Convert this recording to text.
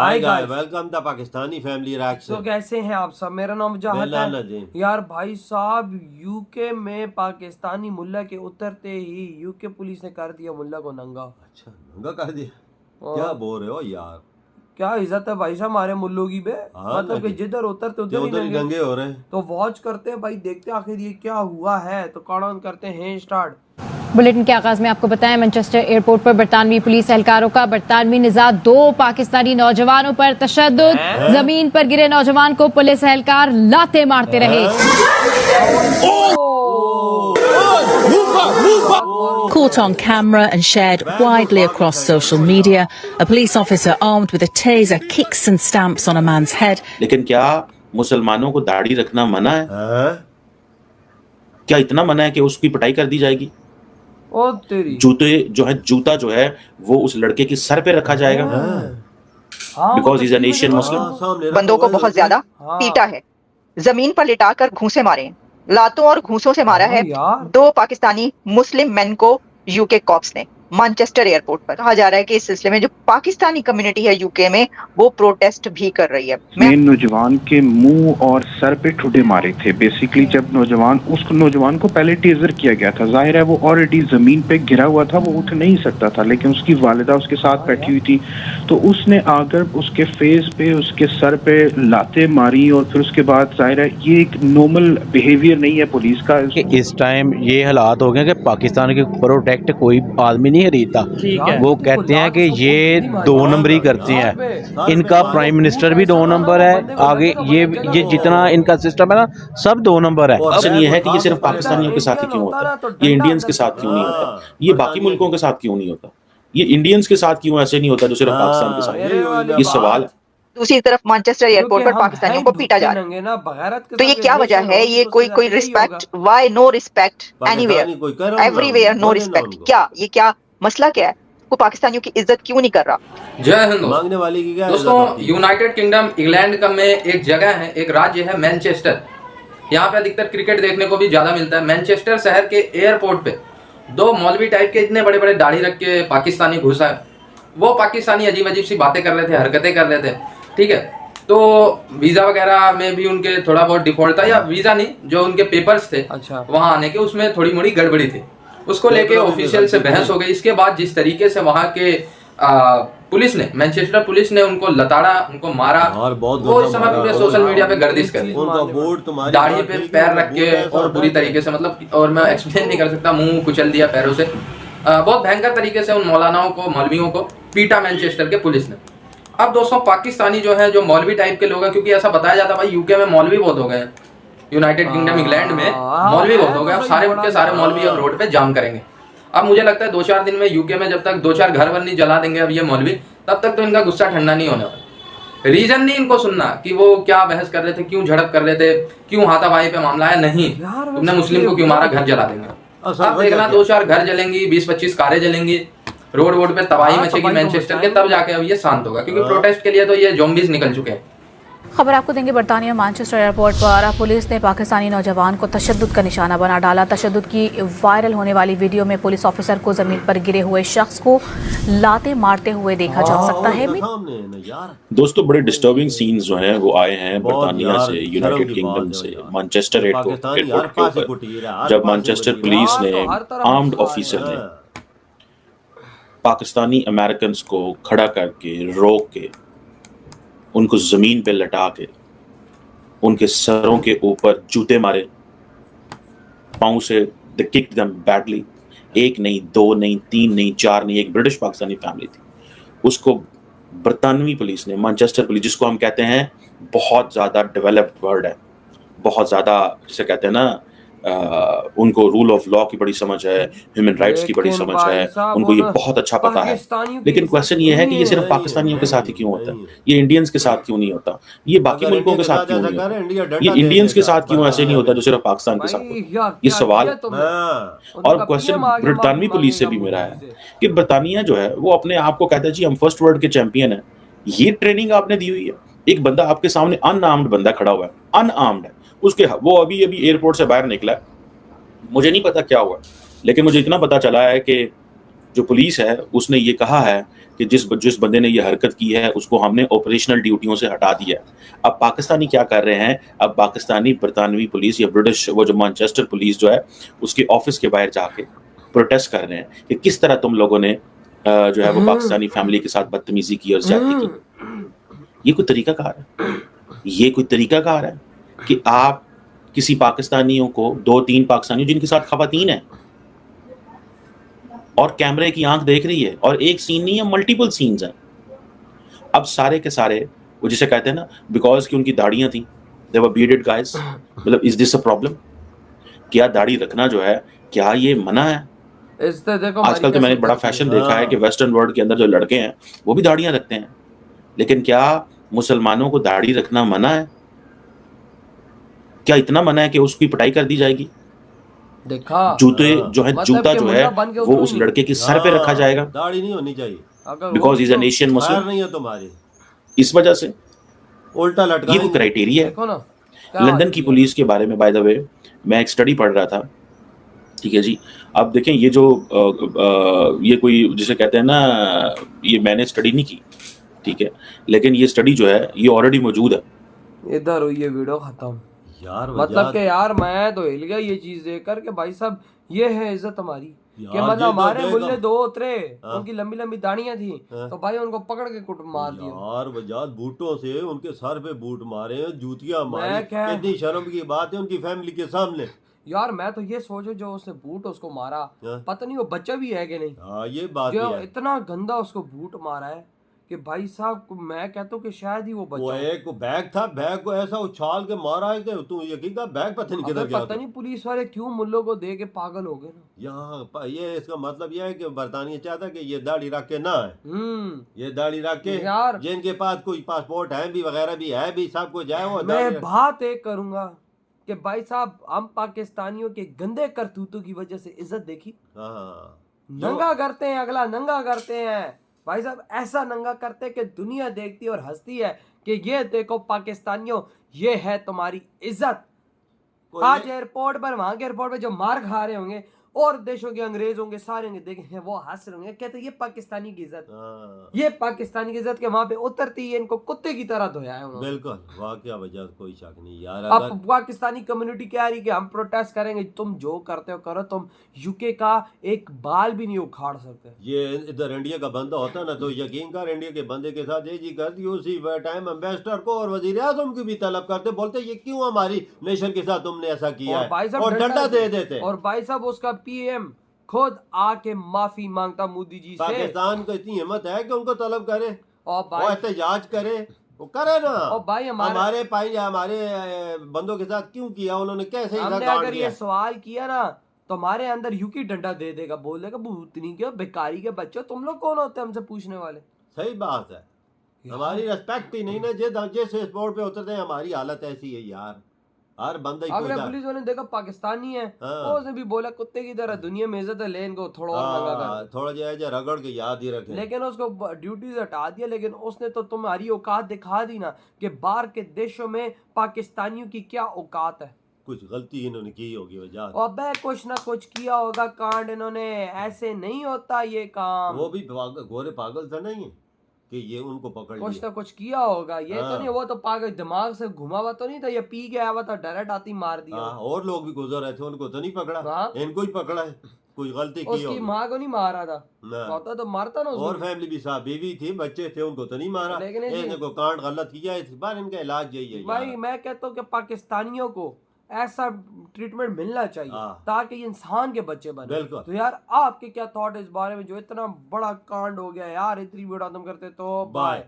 Hi hi guys, guys, welcome the Pakistani family तो reaction. कैसे हैं आप सब। मेरा नाम मैं वजाहत लाल है। नदीम। यार भाई साहब, यूके में पाकिस्तानी मुल्ला के उतरते ही यूके पुलिस ने कर दिया मुल्ला को नंगा। अच्छा, नंगा कर दिया? क्या और बोल रहे हो यार? क्या इज्जत है भाई साहब हमारे मुल्लों की बे। हाँ मतलब कि लगे जिधर उतरते तो उधर ही उधर ही नंगे। नंगे हो रहे हैं। तो वॉच करते हैं भाई, देखते हैं आखिर ये क्या हुआ है। तो कौन करते हैं स्टार्ट। बुलेटिन के आगाज में आपको बताएं, मैनचेस्टर एयरपोर्ट पर बरतानवी पुलिस एहलकारों का बरतानवी निजात 2 पाकिस्तानी नौजवानों पर तशद्दुद। हैं? जमीन पर गिरे नौजवान को पुलिस एहलकार लाते मारते रहे। Caught on camera and shared widely across social media, a police officer armed with a taser kicks and stamps on a man's head. लेकिन क्या मुसलमानों को दाढ़ी रखना मना है? हाँ? क्या इतना मना है कि उसकी पिटाई कर दी जाएगी? ओ तेरी जूता जो है वो उस लड़के के सर पे रखा जाएगा हाँ, बिकॉज इज एन तस्वीर में एशियन देखा मुस्लिम। हाँ, सामने रखा बंदों को हुआ है बहुत लड़के। ज्यादा हाँ। पीटा है, जमीन पर लिटाकर घूंसे मारे हैं, लातों और घूंसों से मारा हाँ है यार। 2 पाकिस्तानी मुस्लिम मेन को यूके कॉप्स ने मैनचेस्टर एयरपोर्ट पर। कहा जा रहा है कि इस सिलसिले में जो पाकिस्तानी कम्युनिटी है यूके में वो प्रोटेस्ट भी कर रही है। मेन नौजवान के मुंह और सर पे ठुड्डे मारे थे। बेसिकली जब उस नौजवान को पहले टेजर किया गया था, जाहिर है वो ऑलरेडी जमीन पे गिरा हुआ था, वो उठ नहीं सकता था, लेकिन उसकी वालिदा उसके साथ बैठी हुई थी, तो उसने आकर उसके फेस पे, उसके सर पे लाते मारी। और फिर उसके बाद जाहिर है ये एक नॉर्मल बिहेवियर नहीं है पुलिस का। इस टाइम ये हालात हो गए कि पाकिस्तान के प्रोटेक्ट कोई आदमी नहीं खरीदता। वो कहते हैं कि ये 2 नंबरी करते हैं। इनका प्राइम मिनिस्टर भी 2 नंबर है। आगे ये जितना इनका सिस्टम है ना, सब 2 नंबर है। क्वेश्चन ये है कि ये सिर्फ पाकिस्तानियों के साथ ही क्यों होता है? ये इंडियंस के साथ क्यों नहीं होता? ये बाकी मुल्कों के साथ क्यों नहीं होता? ये इंडियंस के साथ क्यों ऐसे नहीं होता जो सिर्फ पाकिस्तान के साथ? ये सवाल है। दूसरी तरफ मैनचेस्टर एयरपोर्ट पर पाकिस्तानियों को पीटा जा रहा है। तो ये क्या वजह है? ये कोई respect? Why no respect anywhere, everywhere no respect? क्या मसला क्या है? को पाकिस्तानियों की इज्जत क्यों नहीं कर रहा? जय हिंद मांगने वाले की क्या दोस्तों। इज्जत होती है? यूनाइटेड किंगडम इंग्लैंड का में एक जगह है, एक राज्य है मैनचेस्टर। यहाँ पे अधिकतर क्रिकेट देखने को भी ज्यादा मिलता है। मैनचेस्टर शहर के एयरपोर्ट पे 2 मौलवी टाइप के इतने बड़े बड़े दाढ़ी रख के पाकिस्तानी घुसा है। वो पाकिस्तानी अजीब अजीब सी बातें कर रहे थे, हरकतें कर रहे थे, ठीक है। तो वीजा वगैरह में भी उनके थोड़ा बहुत डिफॉल्ट था, या वीजा नहीं, जो उनके पेपर्स थे अच्छा। वहां आने के, उसमें थोड़ी मोड़ी गड़बड़ी थी। उसको लेके ऑफिशियल से बहस हो गई। इसके बाद जिस तरीके से वहां के पुलिस ने, मैनचेस्टर पुलिस ने उनको लताड़ा, उनको मारा, और बहुत वो इस समय पूरे सोशल मीडिया पे गर्दिश कर रही। उनका बोर्ड तुम्हारी दाढ़ी पे पैर रख के और बुरी तरीके से, मतलब, और मैं एक्सप्लेन नहीं कर सकता, मुंह कुचल दिया पैरों से। बहुत भयंकर तरीके से उन मौलानाओं को, मौलवियों को पीटा मैनचेस्टर के पुलिस ने। अब दोस्तों, पाकिस्तानी जो है, जो मौलवी टाइप के लोग हैं, क्योंकि ऐसा बताया जाता है भाई यूके में मौलवी बहुत हो गए हैं, यूनाइटेड किंगडम इंग्लैंड में मौलवी बहुत हो गए। अब सारे के सारे मौलवी अब रोड पे जाम करेंगे। अब मुझे लगता है 2-4 दिन में यूके में जब तक 2-4 घर वर नहीं जला देंगे अब ये मौलवी, तब तक तो इनका गुस्सा ठंडा नहीं होने वाला। रीजन नहीं इनको सुनना कि वो क्या बहस कर रहे थे, क्यों झड़प कर रहे थे, क्यों हाथापाई पे मामला है। नहीं, तुमने मुस्लिम को क्यों मारा, घर जला देंगे। अब देखना 2-4 घर जलेंगी, 20-25 कारें जलेंगी, रोड पे तबाही मचेगी मैनचेस्टर के, तब जाके अब ये शांत होगा। क्योंकि प्रोटेस्ट के लिए तो ये ज़ॉम्बीज निकल चुके हैं। खबर आपको देंगे, बरतानिया मैनचेस्टर एयरपोर्ट पर पुलिस ने पाकिस्तानी नौजवान को तशद्दुद का निशाना बना डाला। तशद्दुद की वायरल होने वाली वीडियो में पुलिस ऑफिसर को जमीन पर गिरे हुए शख्स को लाते मारते हुए देखा जा सकता है। दोस्तों, बड़े डिस्टर्बिंग सीन्स जो हैं वो आए हैं बर्तानिया से, यूनाइटेड किंगडम से, मैनचेस्टर एयरपोर्ट के ऊपर, जब मैनचेस्टर पुलिस ने, आर्म्ड ऑफिसर ने पाकिस्तानी अमेरिकन को खड़ा करके, रोक के, उनको जमीन पे लटा के, उनके सरों के ऊपर जूते मारे, पांव से दे किक्ड देम बैडली। 1 नहीं, 2 नहीं, 3 नहीं, 4 नहीं, एक ब्रिटिश पाकिस्तानी फैमिली थी, उसको बरतानवी पुलिस ने, मैनचेस्टर पुलिस, जिसको हम कहते हैं, बहुत ज़्यादा डेवलप्ड वर्ड है, बहुत ज़्यादा, जिसे कहते हैं ना, उनको रूल ऑफ लॉ की बड़ी समझ है, ह्यूमन राइट्स की बड़ी समझ है, उनको ये बहुत अच्छा पता है। लेकिन क्वेश्चन ये है कि ये सिर्फ पाकिस्तानियों के साथ ही क्यों होता है? ये इंडियंस के साथ क्यों नहीं होता? ये बाकी मुल्कों के साथ क्यों नहीं होता? ये इंडियंस के साथ क्यों ऐसे नहीं होता जो सिर्फ पाकिस्तान के साथ होता है? ये सवाल है। और क्वेश्चन बरतानवी पुलिस से भी मेरा है कि बरतानिया जो है वो अपने आप को कहता है जी हम फर्स्ट वर्ल्ड के चैंपियन है। ये ट्रेनिंग आपने दी हुई है? एक बंदा आपके सामने अनआर्म्ड बंदा खड़ा हुआ है, अनआर्म्ड है, उसके वो अभी एयरपोर्ट से बाहर निकला है, मुझे नहीं पता क्या हुआ, लेकिन मुझे इतना पता चला है कि जो पुलिस है उसने ये कहा है कि जिस बंदे ने ये हरकत की है उसको हमने ऑपरेशनल ड्यूटियों से हटा दिया है। अब पाकिस्तानी क्या कर रहे हैं, अब पाकिस्तानी बरतानवी पुलिस या ब्रिटिश वो जो मैनचेस्टर पुलिस जो है उसके ऑफिस के बाहर जाके प्रोटेस्ट कर रहे हैं कि किस तरह तुम लोगों ने जो है वो पाकिस्तानी फैमिली के साथ बदतमीजी की और ज्यादती की। ये कोई तरीकाकार है? ये कोई तरीकाकार है कि आप किसी पाकिस्तानियों को, 2-3 पाकिस्तानियों जिनके साथ खवातीन है और कैमरे की आंख देख रही है, और एक सीन नहीं है, मल्टीपल सीन्स हैं। अब सारे के सारे वो जिसे कहते हैं ना, बिकॉज कि उनकी दाढ़ियां थी, दे वर बीयर्डेड गाइस, मतलब इज दिस अ प्रॉब्लम? क्या दाढ़ी रखना जो है क्या ये मना है? आजकल तो मैंने बड़ा फैशन देखा है कि वेस्टर्न वर्ल्ड के अंदर जो लड़के हैं वो भी दाढ़ियां रखते हैं, लेकिन क्या मुसलमानों को दाढ़ी रखना मना है? क्या इतना मना है कि उसकी पिटाई कर दी जाएगी? देखा जूते जो है, मतलब जूता कि जो है मुल्ला बन के वो उतरो उस नहीं। लड़के के सर पे रखा जाएगा, दाढ़ी नहीं होनी चाहिए because he is an Asian Muslim. नहीं है तुम्हारी, इस वजह से उल्टा लटका ये कोई क्राइटेरिया है? देखो ना लंदन की पुलिस के बारे में बाय द वे मैं एक स्टडी पढ़ रहा था, ठीक है जी। अब देखें ये जो ये कोई जिसे कहते हैं ना, ये मैंने स्टडी नहीं की, ठीक है, लेकिन ये स्टडी जो है ये ऑलरेडी मौजूद है। इधर हुई ये वीडियो खत्म यार, मतलब कि यार मैं तो हिल गया ये चीज देखकर के भाई साहब ये है इज्जत हमारी कि मतलब हमारे मुल्ले 2 उतरे, उनकी लंबी लंबी दाढ़ियां थी तो भाई उनको पकड़ के कुट मार दिया यार। वजाद बूटों से उनके सर पे बूट मारे, जूतियां मारी, कितनी शर्म की बात है उनकी फैमिली के सामने। यार मैं तो ये सोचो जो उसने बूट उसको मारा, पता नहीं वो बच्चा भी है कि नहीं। हाँ ये बात जो है, इतना गंदा उसको बूट मारा है कि भाई साहब मैं कहता हूँ कि शायद ही वो बच्चा, वो एक बैग था, बैग को ऐसा उछाल के मारा है कि तू यकीन कर बैग पता नहीं किधर गया। पता नहीं पुलिस वाले क्यों मुल्लों को दे के पागल हो गए ना। यहाँ ये इसका मतलब यह है कि बरतानिया चाहता कि ये दाढ़ी रख के ना है, ये दाढ़ी रख के यार जिनके पास कोई पासपोर्ट है भी वगैरह भी है भी सब कुछ है वो। मैं बात एक करूंगा कि भाई साहब हम पाकिस्तानियों के गंदे करतूतों की वजह से इज्जत देखी, नंगा करते हैं, अगला नंगा करते हैं भाई साहब, ऐसा नंगा करते कि दुनिया देखती और हंसती है कि ये देखो पाकिस्तानियों ये है तुम्हारी इज्जत। आज एयरपोर्ट पर, वहां के एयरपोर्ट पर जो मार खा रहे होंगे और देशों के अंग्रेज होंगे सारे होंगे, देखेंगे वो हंस रहे होंगे, कहते ये पाकिस्तानी की इज्जत, ये पाकिस्तानी की इज्जत के वहां पे उतरती है इनको कुत्ते की तरह धोया है उन्होंने। बिल्कुल वाकया वजह कोई शक नहीं यार। अब पाकिस्तानी कम्युनिटी कह रही कि हम प्रोटेस्ट करेंगे, तुम जो करते हो करो, तुम यूके का एक बाल भी नहीं उखाड़ सकते। ये इधर इंडिया का बंदा होता ना तो यकीन कर इंडिया के बंदे के साथ ये जी करती, उसी टाइम एम्बेसडर को और वजीर आजम की भी तलब करते, बोलते ये क्यों हमारी नेशन के साथ तुमने ऐसा किया है, और डंडा दे देते। और भाई साहब उसका पीएम खुद आके माफी मांगता मोदी जी से। पाकिस्तान को इतनी हिम्मत है कि उनको तलब करे और वो एहतजाज करे, वो करे ना। और भाई हमारे बंदों के साथ क्यों किया उन्होंने, कैसे हमने अगर ये सवाल किया ना तो हमारे अंदर यूकी डंडा दे देगा, बोल देगा भूतनी के बेकारी के बच्चों, तुम लोग कौन होते हैं हमसे पूछने वाले। सही बात है, हमारी रिस्पेक्ट ही नहीं ना, जिस स्पोर्ट पे उतरते हैं हमारी हालत ऐसी है यार। हर बंदा ही अगर पुलिस वाले ने देखा पाकिस्तानी है उसने भी बोला कुत्ते की तरह दुनिया में इज्जत है, ले इनको थोड़ा और नंगा कर, थोड़ा जो रगड़ के याद ही रखे, लेकिन उसको ड्यूटी से हटा दिया। लेकिन उसने तो तुम्हारी औकात दिखा दी ना कि बाहर के देशों में पाकिस्तानियों की क्या औकात है। कुछ गलती इन्होंने की होगी वजह, अबे कुछ ना कुछ किया होगा कांड इन्होंने, ऐसे नहीं होता ये काम। वो भी गोरे पागल था नहीं है कि ये उनको पकड़ लिया, कुछ ना कुछ किया होगा ये तो नहीं, वो तो पागल दिमाग से घुमा हुआ तो नहीं था, ये पी गया हुआ था, डायरेक्ट आती मार दिया। और लोग भी गुजर रहे थे उनको तो नहीं पकड़ा, इनको ही पकड़ा है, कुछ गलती की उसकी माँ को नहीं मारा था, होता तो मारता ना। और फैमिली भी साहब, बीवी थी, बच्चे थे, उनको तो नहीं मारा, लेकिन इनको कांड गलत किया, इस बार इनका इलाज यही है भाई। मैं कहता हूँ कि पाकिस्तानियों को ऐसा ट्रीटमेंट मिलना चाहिए ताकि इंसान के बच्चे बने। तो यार आपके क्या थॉट इस बारे में, जो इतना बड़ा कांड हो गया यार, इतनी वीडियो खत्म करते तो बाय।